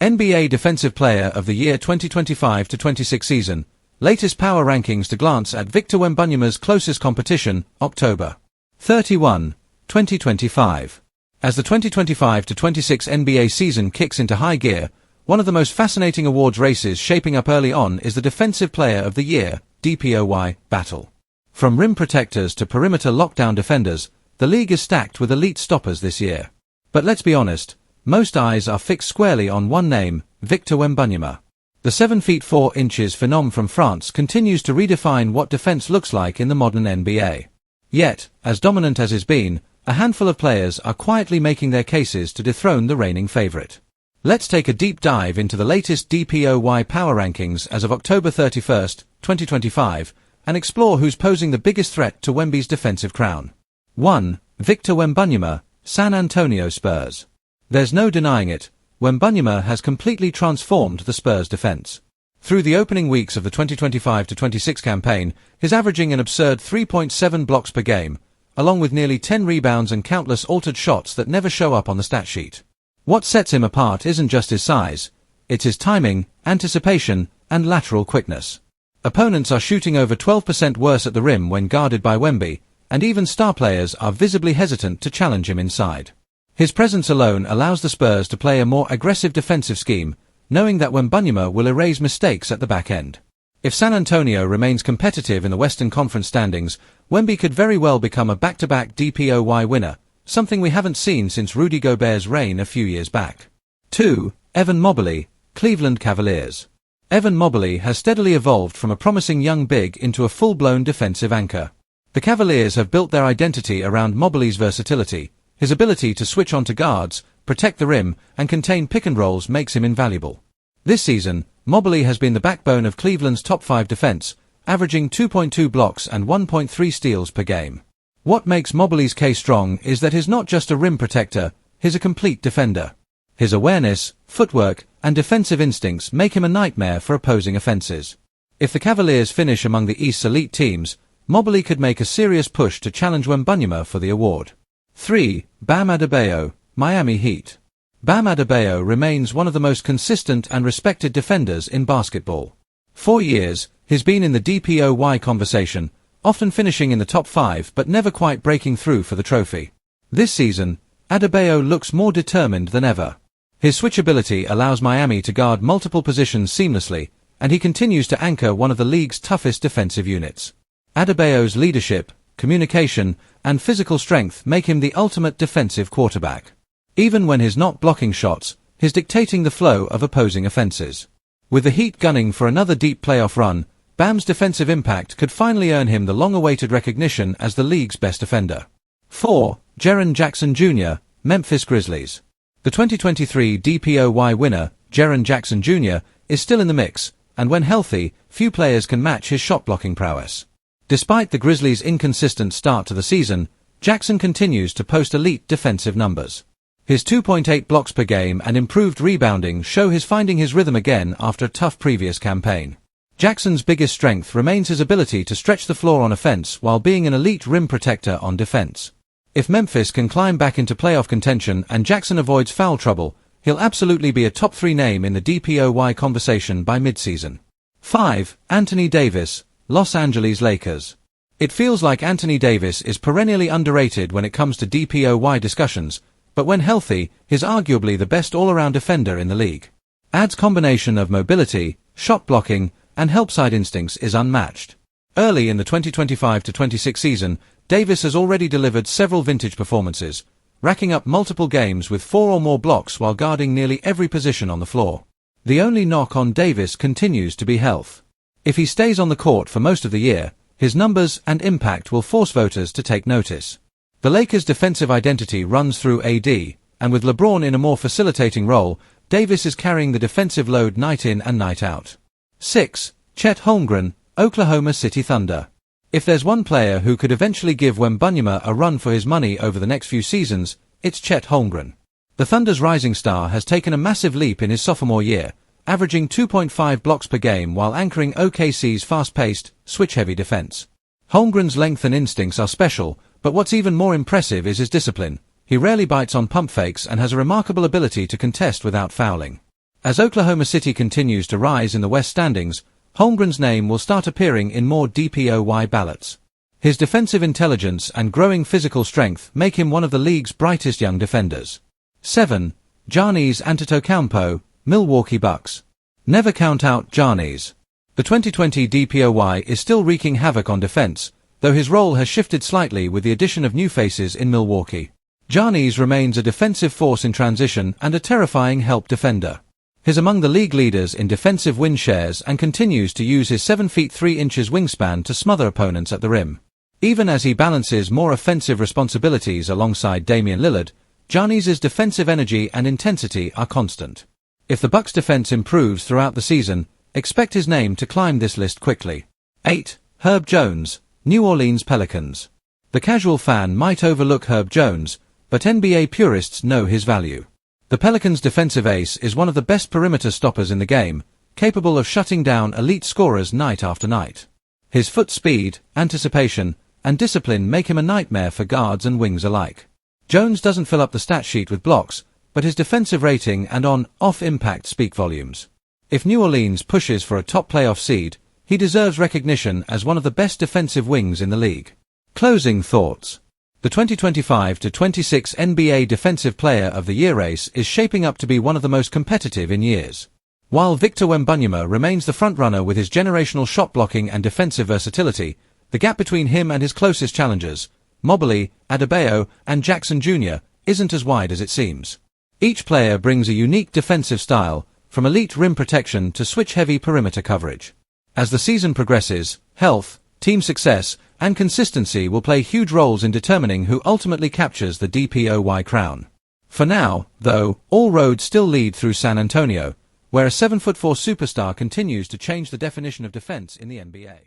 NBA Defensive Player of the Year 2025-26 season. Latest power rankings to glance at Victor Wembanyama's closest competition, October 31, 2025. As the 2025-26 NBA season kicks into high gear, one of the most fascinating awards races shaping up early on is the Defensive Player of the Year, DPOY, battle. From rim protectors to perimeter lockdown defenders, the league is stacked with elite stoppers this year. But let's be honest, most eyes are fixed squarely on one name, Victor Wembanyama. The 7 feet 4 inches phenom from France continues to redefine what defense looks like in the modern NBA. Yet, as dominant as he's been, a handful of players are quietly making their cases to dethrone the reigning favorite. Let's take a deep dive into the latest DPOY power rankings as of October 31, 2025, and explore who's posing the biggest threat to Wemby's defensive crown. 1. Victor Wembanyama, San Antonio Spurs. There's no denying it, Wembanyama has completely transformed the Spurs' defense. Through the opening weeks of the 2025-26 campaign, he's averaging an absurd 3.7 blocks per game, along with nearly 10 rebounds and countless altered shots that never show up on the stat sheet. What sets him apart isn't just his size, it's his timing, anticipation, and lateral quickness. Opponents are shooting over 12% worse at the rim when guarded by Wemby, and even star players are visibly hesitant to challenge him inside. His presence alone allows the Spurs to play a more aggressive defensive scheme, knowing that Wembanyama will erase mistakes at the back end. If San Antonio remains competitive in the Western Conference standings, Wemby could very well become a back-to-back DPOY winner, something we haven't seen since Rudy Gobert's reign a few years back. 2. Evan Mobley, Cleveland Cavaliers. Evan Mobley has steadily evolved from a promising young big into a full-blown defensive anchor. The Cavaliers have built their identity around Mobley's versatility. His ability to switch onto guards, protect the rim, and contain pick-and-rolls makes him invaluable. This season, Mobley has been the backbone of Cleveland's top 5 defense, averaging 2.2 blocks and 1.3 steals per game. What makes Mobley's case strong is that he's not just a rim protector, he's a complete defender. His awareness, footwork, and defensive instincts make him a nightmare for opposing offenses. If the Cavaliers finish among the East's elite teams, Mobley could make a serious push to challenge Wembanyama for the award. 3. Bam Adebayo, Miami Heat. Bam Adebayo remains one of the most consistent and respected defenders in basketball. For years, he's been in the DPOY conversation, often finishing in the top 5 but never quite breaking through for the trophy. This season, Adebayo looks more determined than ever. His switchability allows Miami to guard multiple positions seamlessly, and he continues to anchor one of the league's toughest defensive units. Adebayo's leadership, communication, and physical strength make him the ultimate defensive quarterback. Even when he's not blocking shots, he's dictating the flow of opposing offenses. With the Heat gunning for another deep playoff run, Bam's defensive impact could finally earn him the long-awaited recognition as the league's best defender. 4. Jaren Jackson Jr., Memphis Grizzlies. The 2023 DPOY winner, Jaren Jackson Jr., is still in the mix, and when healthy, few players can match his shot-blocking prowess. Despite the Grizzlies' inconsistent start to the season, Jackson continues to post elite defensive numbers. His 2.8 blocks per game and improved rebounding show he's finding his rhythm again after a tough previous campaign. Jackson's biggest strength remains his ability to stretch the floor on offense while being an elite rim protector on defense. If Memphis can climb back into playoff contention and Jackson avoids foul trouble, he'll absolutely be a top 3 name in the DPOY conversation by midseason. 5. Anthony Davis, Los Angeles Lakers. It feels like Anthony Davis is perennially underrated when it comes to DPOY discussions, but when healthy, he's arguably the best all-around defender in the league. Ad's combination of mobility, shot blocking, and help-side instincts is unmatched. Early in the 2025-26 season, Davis has already delivered several vintage performances, racking up multiple games with 4 or more blocks while guarding nearly every position on the floor. The only knock on Davis continues to be health. If he stays on the court for most of the year, his numbers and impact will force voters to take notice. The Lakers' defensive identity runs through AD, and with LeBron in a more facilitating role, Davis is carrying the defensive load night in and night out. 6. Chet Holmgren, Oklahoma City Thunder. If there's one player who could eventually give Wembanyama a run for his money over the next few seasons, it's Chet Holmgren. The Thunder's rising star has taken a massive leap in his sophomore year, averaging 2.5 blocks per game while anchoring OKC's fast-paced, switch-heavy defense. Holmgren's length and instincts are special, but what's even more impressive is his discipline. He rarely bites on pump fakes and has a remarkable ability to contest without fouling. As Oklahoma City continues to rise in the West standings, Holmgren's name will start appearing in more DPOY ballots. His defensive intelligence and growing physical strength make him one of the league's brightest young defenders. 7. Giannis Antetokounmpo, Milwaukee Bucks. Never count out Giannis. The 2020 DPOY is still wreaking havoc on defense, though his role has shifted slightly with the addition of new faces in Milwaukee. Giannis remains a defensive force in transition and a terrifying help defender. He's among the league leaders in defensive win shares and continues to use his 7 feet 3 inches wingspan to smother opponents at the rim. Even as he balances more offensive responsibilities alongside Damian Lillard, Giannis's defensive energy and intensity are constant. If the Bucks' defense improves throughout the season, expect his name to climb this list quickly. 8. Herb Jones, New Orleans Pelicans. The casual fan might overlook Herb Jones, but NBA purists know his value. The Pelicans' defensive ace is one of the best perimeter stoppers in the game, capable of shutting down elite scorers night after night. His foot speed, anticipation, and discipline make him a nightmare for guards and wings alike. Jones doesn't fill up the stat sheet with blocks, but his defensive rating and on-off impact speak volumes. If New Orleans pushes for a top playoff seed, he deserves recognition as one of the best defensive wings in the league. Closing thoughts. The 2025-26 NBA Defensive Player of the Year race is shaping up to be one of the most competitive in years. While Victor Wembanyama remains the frontrunner with his generational shot blocking and defensive versatility, the gap between him and his closest challengers, Mobley, Adebayo, and Jackson Jr., isn't as wide as it seems. Each player brings a unique defensive style, from elite rim protection to switch-heavy perimeter coverage. As the season progresses, health, team success, and consistency will play huge roles in determining who ultimately captures the DPOY crown. For now, though, all roads still lead through San Antonio, where a 7'4" superstar continues to change the definition of defense in the NBA.